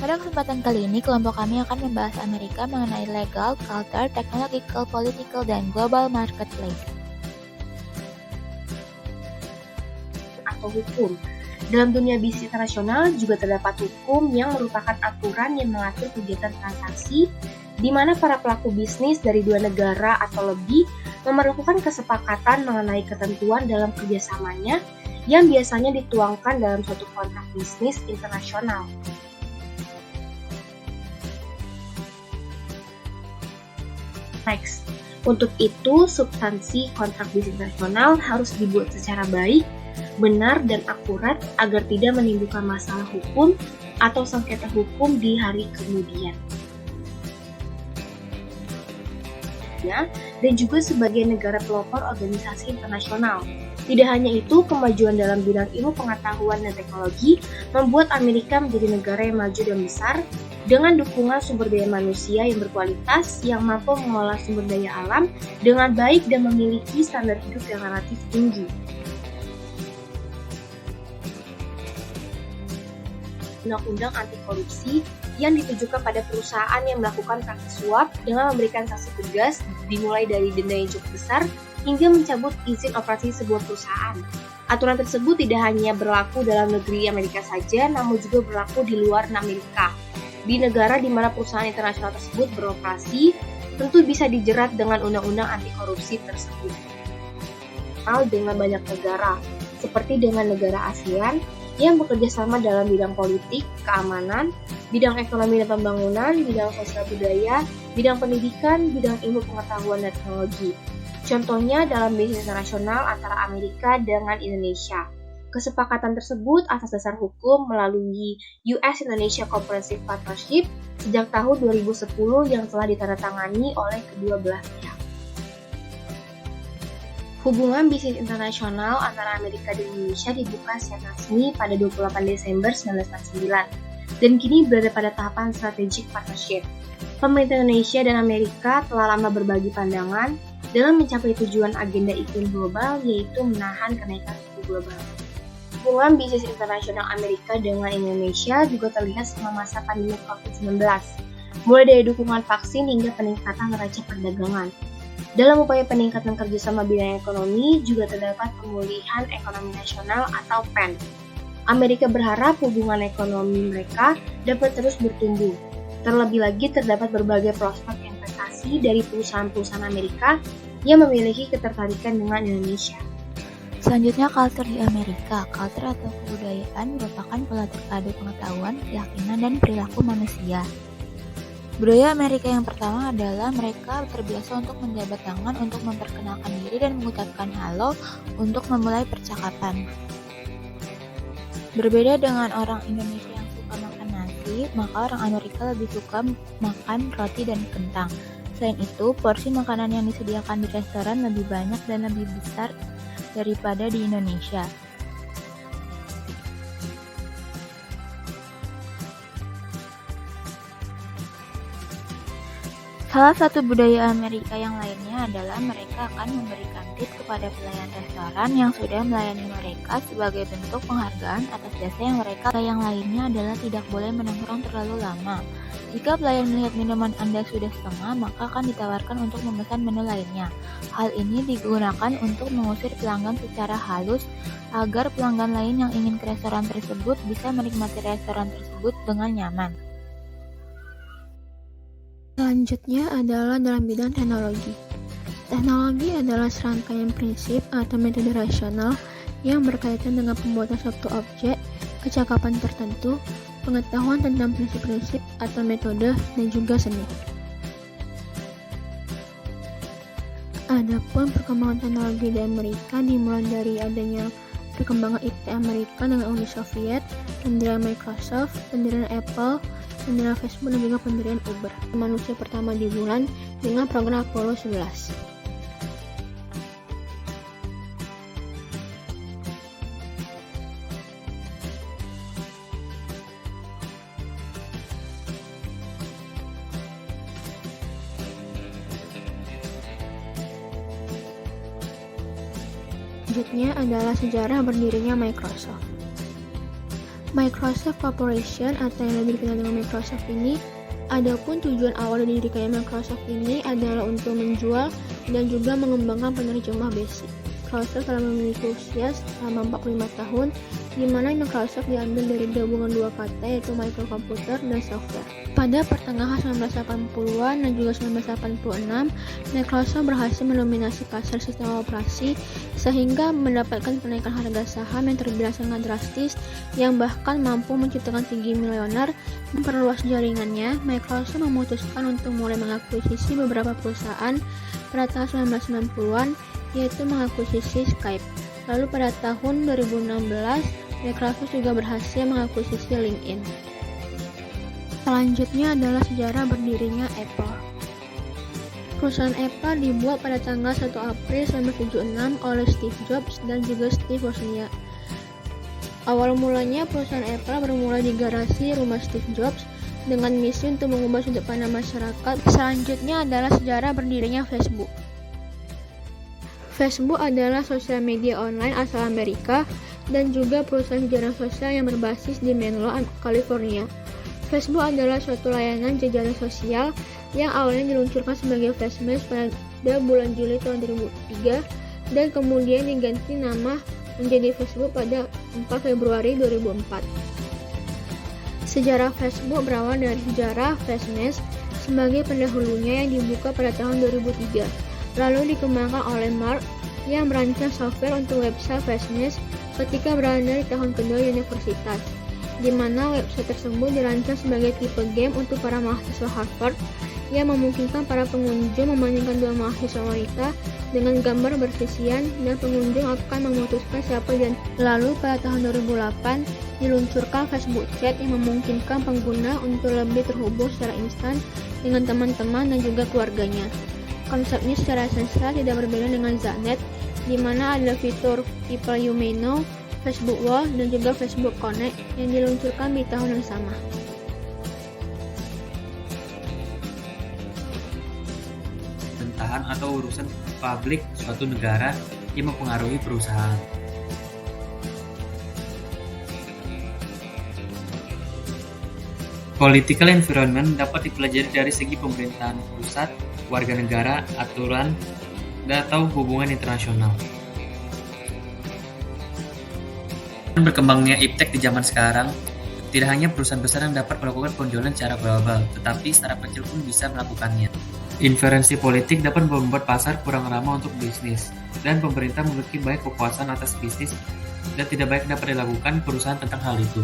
Pada kesempatan kali ini, kelompok kami akan membahas Amerika mengenai legal, culture, technological, political, dan global marketplace. Atau hukum. Dalam dunia bisnis internasional juga terdapat hukum yang merupakan aturan yang mengatur kegiatan transaksi di mana para pelaku bisnis dari dua negara atau lebih memerlukan kesepakatan mengenai ketentuan dalam kerjasamanya yang biasanya dituangkan dalam suatu kontrak bisnis internasional. Next, untuk itu substansi kontrak bisnis internasional harus dibuat secara baik, benar dan akurat agar tidak menimbulkan masalah hukum atau sengketa hukum di hari kemudian. Dan juga sebagai negara pelopor organisasi internasional. Tidak hanya itu, kemajuan dalam bidang ilmu pengetahuan dan teknologi membuat Amerika menjadi negara yang maju dan besar dengan dukungan sumber daya manusia yang berkualitas yang mampu mengolah sumber daya alam dengan baik dan memiliki standar hidup yang relatif tinggi. Undang-undang anti korupsi yang ditujukan pada perusahaan yang melakukan praktik suap dengan memberikan sanksi tegas dimulai dari denda yang cukup besar hingga mencabut izin operasi sebuah perusahaan. Aturan tersebut tidak hanya berlaku dalam negeri Amerika saja, namun juga berlaku di luar Amerika. Di negara di mana perusahaan internasional tersebut beroperasi, tentu bisa dijerat dengan undang-undang anti korupsi tersebut. Dengan banyak negara, seperti dengan negara ASEAN, yang bekerja sama dalam bidang politik, keamanan, bidang ekonomi dan pembangunan, bidang sosial budaya, bidang pendidikan, bidang ilmu pengetahuan dan teknologi. Contohnya dalam bisnis internasional antara Amerika dengan Indonesia. Kesepakatan tersebut atas dasar hukum melalui US-Indonesia Comprehensive Partnership sejak tahun 2010 yang telah ditandatangani oleh kedua belah pihak. Hubungan bisnis internasional antara Amerika dan Indonesia dibuka secara resmi pada 28 Desember 1949 dan kini berada pada tahapan strategic partnership. Pemerintah Indonesia dan Amerika telah lama berbagi pandangan dalam mencapai tujuan agenda iklim global, yaitu menahan kenaikan suhu global. Hubungan bisnis internasional Amerika dengan Indonesia juga terlihat selama masa pandemi COVID-19, mulai dari dukungan vaksin hingga peningkatan neraca perdagangan. Dalam upaya peningkatan kerjasama bidang ekonomi, juga terdapat pemulihan ekonomi nasional atau PEN. Amerika berharap hubungan ekonomi mereka dapat terus bertumbuh. Terlebih lagi terdapat berbagai prospek investasi dari perusahaan-perusahaan Amerika yang memiliki ketertarikan dengan Indonesia. Selanjutnya, culture di Amerika. Culture atau kebudayaan merupakan pola terpadu pengetahuan, keyakinan, dan perilaku manusia. Budaya Amerika yang pertama adalah mereka terbiasa untuk menjabat tangan untuk memperkenalkan diri dan mengucapkan halo untuk memulai percakapan. Berbeda dengan orang Indonesia yang suka makan nasi, maka orang Amerika lebih suka makan roti dan kentang. Selain itu, porsi makanan yang disediakan di restoran lebih banyak dan lebih besar daripada di Indonesia. Salah satu budaya Amerika yang lainnya adalah mereka akan memberikan tip kepada pelayan restoran yang sudah melayani mereka sebagai bentuk penghargaan atas jasa yang mereka. Yang lainnya adalah tidak boleh menongkrong terlalu lama. Jika pelayan melihat minuman Anda sudah setengah, maka akan ditawarkan untuk memesan menu lainnya. Hal ini digunakan untuk mengusir pelanggan secara halus agar pelanggan lain yang ingin ke restoran tersebut bisa menikmati restoran tersebut dengan nyaman. Selanjutnya adalah dalam bidang teknologi. Teknologi adalah serangkaian prinsip atau metode rasional yang berkaitan dengan pembuatan suatu objek, kecakapan tertentu, pengetahuan tentang prinsip-prinsip atau metode, dan juga seni. Adapun perkembangan teknologi di Amerika dimulai dari adanya perkembangan IT Amerika dengan Uni Soviet, pendirian Microsoft, pendirian Apple, pendirian Facebook, dan juga pendirian Uber. Manusia pertama di bulan dengan program Apollo 11. Selanjutnya adalah sejarah berdirinya Microsoft. Microsoft Corporation atau yang lebih dikenal dengan Microsoft ini, adapun tujuan awal dari didirikannya Microsoft ini adalah untuk menjual dan juga mengembangkan penerjemah BASIC. Microsoft telah memiliki usia selama 45 tahun, di mana Microsoft diambil dari gabungan dua kata yaitu microcomputer dan software. Pada pertengahan 1980-an dan juga 1986, Microsoft berhasil mendominasi pasar sistem operasi sehingga mendapatkan kenaikan harga saham yang terbilang sangat drastis yang bahkan mampu menciptakan tinggi miliuner. Memperluas jaringannya, Microsoft memutuskan untuk mulai mengakuisisi beberapa perusahaan pada tahun 1990-an, yaitu mengakuisisi Skype. Lalu pada tahun 2016, Microsoft juga berhasil mengakuisisi LinkedIn. Selanjutnya adalah sejarah berdirinya Apple. Perusahaan Apple dibuat pada tanggal 1 April 1976 oleh Steve Jobs dan juga Steve Wozniak. Awal mulanya perusahaan Apple bermula di garasi rumah Steve Jobs dengan misi untuk mengubah sudut pandang masyarakat. Selanjutnya adalah sejarah berdirinya Facebook. Facebook adalah sosial media online asal Amerika dan juga perusahaan jaringan sosial yang berbasis di Menlo, California. Facebook adalah suatu layanan jejaring sosial yang awalnya diluncurkan sebagai Flash pada bulan Juli tahun 2003 dan kemudian diganti nama menjadi Facebook pada 4 Februari 2004. Sejarah Facebook berawal dari sejarah Flash sebagai pendahulunya yang dibuka pada tahun 2003. Lalu dikembangkan oleh Mark yang merancang software untuk website Flash ketika berada di tahun kedua universitas, di mana website tersebut dirancang sebagai tipe game untuk para mahasiswa Harvard yang memungkinkan para pengunjung membandingkan dua mahasiswa wanita dengan gambar bersisian dan pengunjung akan memutuskan siapa dan lalu pada tahun 2008 diluncurkan Facebook Chat yang memungkinkan pengguna untuk lebih terhubung secara instan dengan teman-teman dan juga keluarganya. Konsepnya secara esensial tidak berbeda dengan Zanet, di mana ada fitur People You May Know, Facebook Wall, dan juga Facebook Connect yang diluncurkan di tahun yang sama. Pemerintahan atau urusan publik suatu negara yang mempengaruhi perusahaan. Political environment dapat dipelajari dari segi pemerintahan pusat, warga negara, aturan, atau hubungan internasional. Berkembangnya iptek di zaman sekarang, tidak hanya perusahaan besar yang dapat melakukan penjualan secara global, tetapi startup kecil pun bisa melakukannya. Inferensi politik dapat membuat pasar kurang ramah untuk bisnis, dan pemerintah memiliki banyak kekuasaan atas bisnis, dan tidak banyak dapat dilakukan perusahaan tentang hal itu.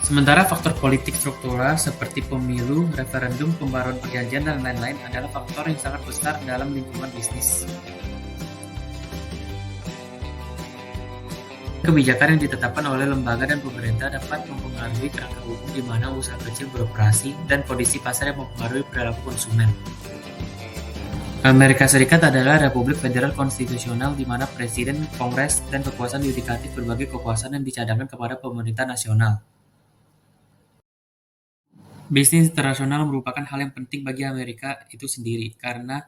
Sementara faktor politik struktural seperti pemilu, referendum, pembaruan perjanjian, dan lain-lain adalah faktor yang sangat besar dalam lingkungan bisnis. Kebijakan yang ditetapkan oleh lembaga dan pemerintah dapat mempengaruhi kerangka hukum di mana usaha kecil beroperasi dan kondisi pasar yang mempengaruhi perilaku konsumen. Amerika Serikat adalah Republik Federal Konstitusional di mana Presiden, Kongres, dan kekuasaan yudikatif berbagai kekuasaan yang dicadangkan kepada pemerintah nasional. Bisnis internasional merupakan hal yang penting bagi Amerika itu sendiri karena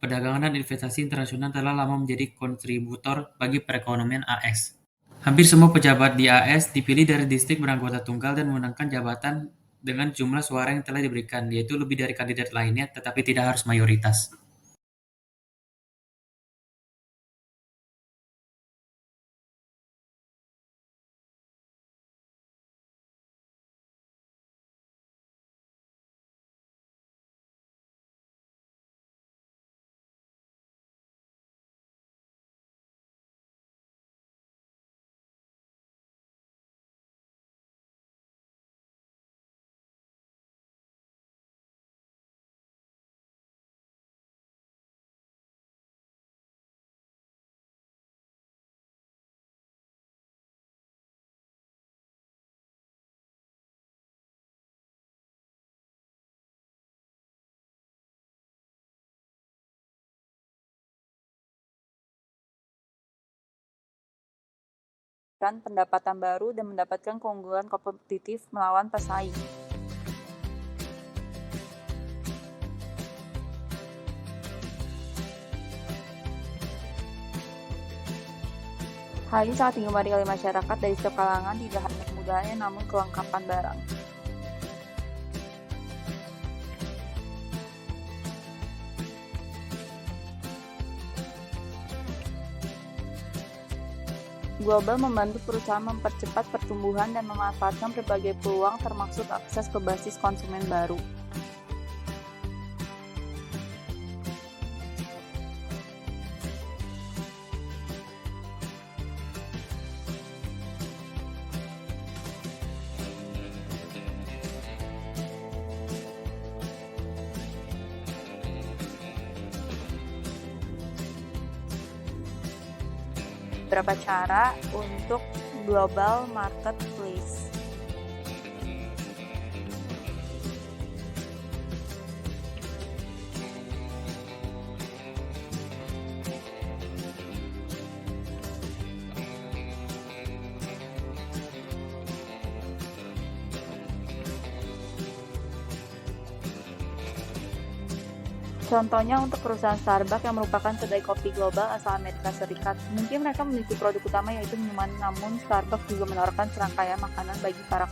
perdagangan dan investasi internasional telah lama menjadi kontributor bagi perekonomian AS. Hampir semua pejabat di AS dipilih dari distrik beranggota tunggal dan memenangkan jabatan dengan jumlah suara yang telah diberikan, yaitu lebih dari kandidat lainnya, tetapi tidak harus mayoritas. Pendapatan baru dan mendapatkan keunggulan kompetitif melawan pesaing. Hal ini sangat digemari oleh masyarakat dari setiap kalangan, tidak hanya kemudahannya namun kelengkapan barang. Global membantu perusahaan mempercepat pertumbuhan dan memanfaatkan berbagai peluang termasuk akses ke basis konsumen baru. Beberapa cara untuk global marketplace. Contohnya untuk perusahaan Starbucks yang merupakan kedai kopi global asal Amerika Serikat. Mungkin mereka memiliki produk utama yaitu minuman, namun Starbucks juga menawarkan serangkaian makanan bagi para